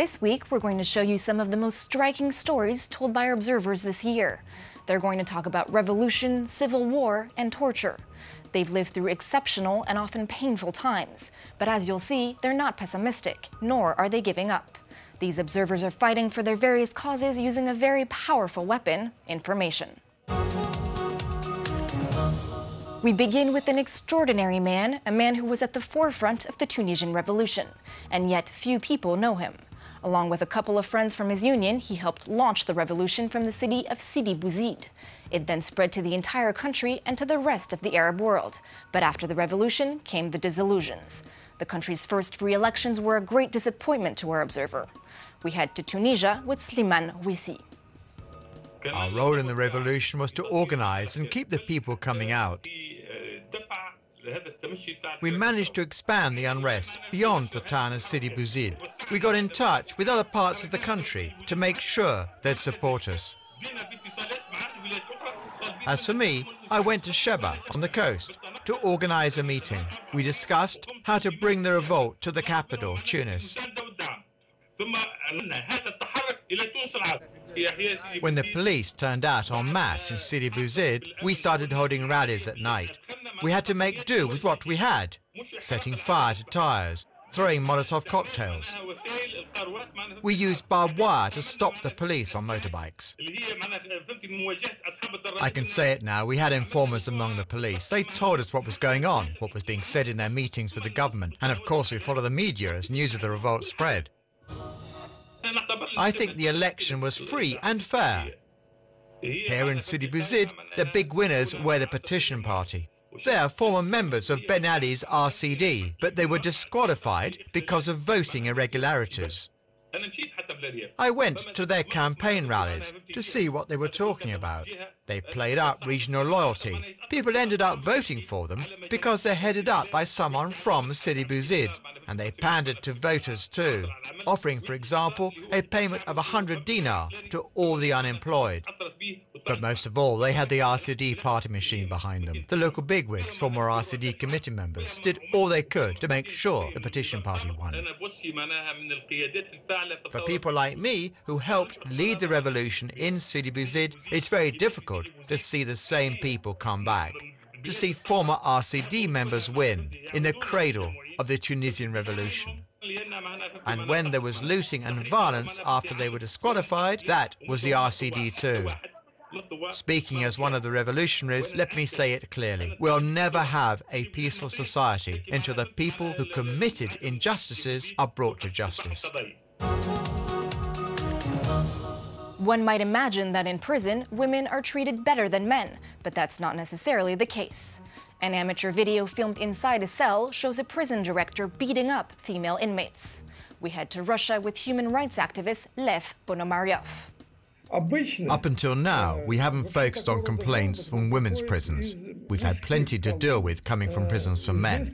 This week, we're going to show you some of the most striking stories told by our observers this year. They're going to talk about revolution, civil war, and torture. They've lived through exceptional and often painful times. But as you'll see, they're not pessimistic, nor are they giving up. These observers are fighting for their various causes using a very powerful weapon, information. We begin with an extraordinary man, a man who was at the forefront of the Tunisian revolution, and yet few people know him. Along with a couple of friends from his union, he helped launch the revolution from the city of Sidi Bouzid. It then spread to the entire country and to the rest of the Arab world. But after the revolution came the disillusions. The country's first free elections were a great disappointment to our observer. We head to Tunisia with Slimane Ouissi. Our role in the revolution was to organize and keep the people coming out. We managed to expand the unrest beyond the town of Sidi Bouzid. We got in touch with other parts of the country to make sure they'd support us. As for me, I went to Sheba on the coast to organize a meeting. We discussed how to bring the revolt to the capital, Tunis. When the police turned out en masse in Sidi Bouzid, we started holding rallies at night. We had to make do with what we had, setting fire to tires, throwing Molotov cocktails. We used barbed wire to stop the police on motorbikes. I can say it now, we had informers among the police. They told us what was going on, what was being said in their meetings with the government, and of course we followed the media as news of the revolt spread. I think the election was free and fair. Here in Sidi Bouzid, the big winners were the Petition Party. They are former members of Ben Ali's RCD, but they were disqualified because of voting irregularities. I went to their campaign rallies to see what they were talking about. They played up regional loyalty. People ended up voting for them because they're headed up by someone from Sidi Bouzid. And they pandered to voters too, offering, for example, a payment of 100 dinar to all the unemployed. But most of all, they had the RCD party machine behind them. The local bigwigs, former RCD committee members, did all they could to make sure the Petition Party won. For people like me, who helped lead the revolution in Sidi Bouzid, it's very difficult to see the same people come back, to see former RCD members win in the cradle of the Tunisian revolution. And when there was looting and violence after they were disqualified, that was the RCD too. Speaking as one of the revolutionaries, let me say it clearly. We'll never have a peaceful society until the people who committed injustices are brought to justice. One might imagine that in prison, women are treated better than men, but that's not necessarily the case. An amateur video filmed inside a cell shows a prison director beating up female inmates. We head to Russia with human rights activist Lev Ponomaryov. Up until now, we haven't focused on complaints from women's prisons. We've had plenty to deal with coming from prisons for men.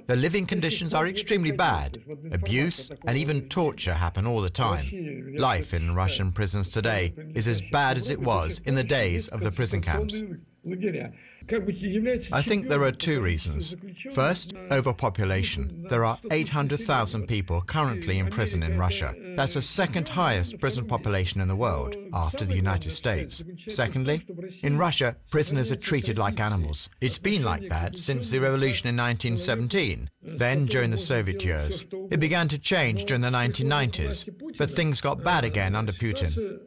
The living conditions are extremely bad. Abuse and even torture happen all the time. Life in Russian prisons today is as bad as it was in the days of the prison camps. I think there are two reasons. First, overpopulation. There are 800,000 people currently in prison in Russia. That's the second highest prison population in the world, after the United States. Secondly, in Russia, prisoners are treated like animals. It's been like that since the revolution in 1917, then during the Soviet years. It began to change during the 1990s, but things got bad again under Putin.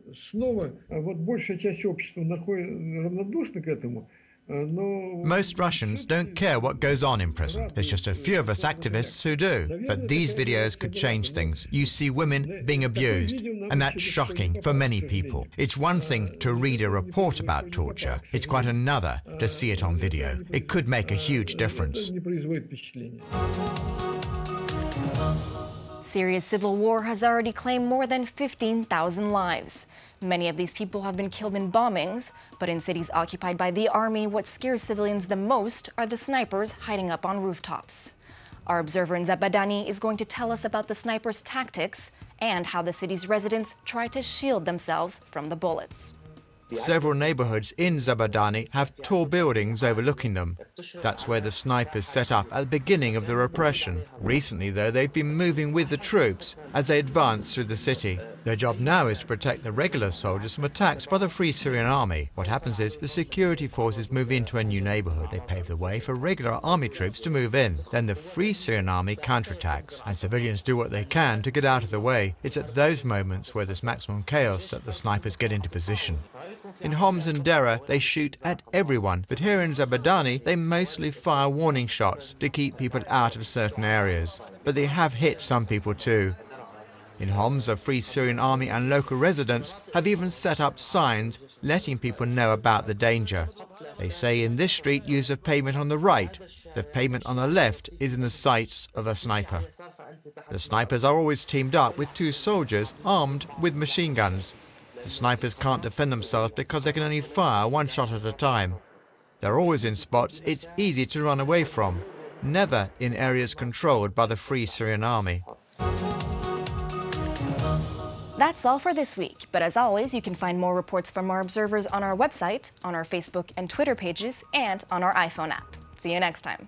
Most Russians don't care what goes on in prison. There's just a few of us activists who do. But these videos could change things. You see women being abused, and that's shocking for many people. It's one thing to read a report about torture. It's quite another to see it on video. It could make a huge difference. Syria's civil war has already claimed more than 15,000 lives. Many of these people have been killed in bombings, but in cities occupied by the army, what scares civilians the most are the snipers hiding up on rooftops. Our observer in Zabadani is going to tell us about the snipers' tactics and how the city's residents try to shield themselves from the bullets. Several neighborhoods in Zabadani have tall buildings overlooking them. That's where the snipers set up at the beginning of the repression. Recently, though, they've been moving with the troops as they advance through the city. Their job now is to protect the regular soldiers from attacks by the Free Syrian Army. What happens is the security forces move into a new neighborhood. They pave the way for regular army troops to move in. Then the Free Syrian Army counterattacks, and civilians do what they can to get out of the way. It's at those moments where there's maximum chaos that the snipers get into position. In Homs and Dera, they shoot at everyone, but here in Zabadani, they mostly fire warning shots to keep people out of certain areas. But they have hit some people too. In Homs, the Free Syrian Army and local residents have even set up signs letting people know about the danger. They say in this street use of pavement on the right, the pavement on the left is in the sights of a sniper. The snipers are always teamed up with two soldiers armed with machine guns. The snipers can't defend themselves because they can only fire one shot at a time. They're always in spots it's easy to run away from, never in areas controlled by the Free Syrian Army. That's all for this week, but as always, you can find more reports from our observers on our website, on our Facebook and Twitter pages, and on our iPhone app. See you next time.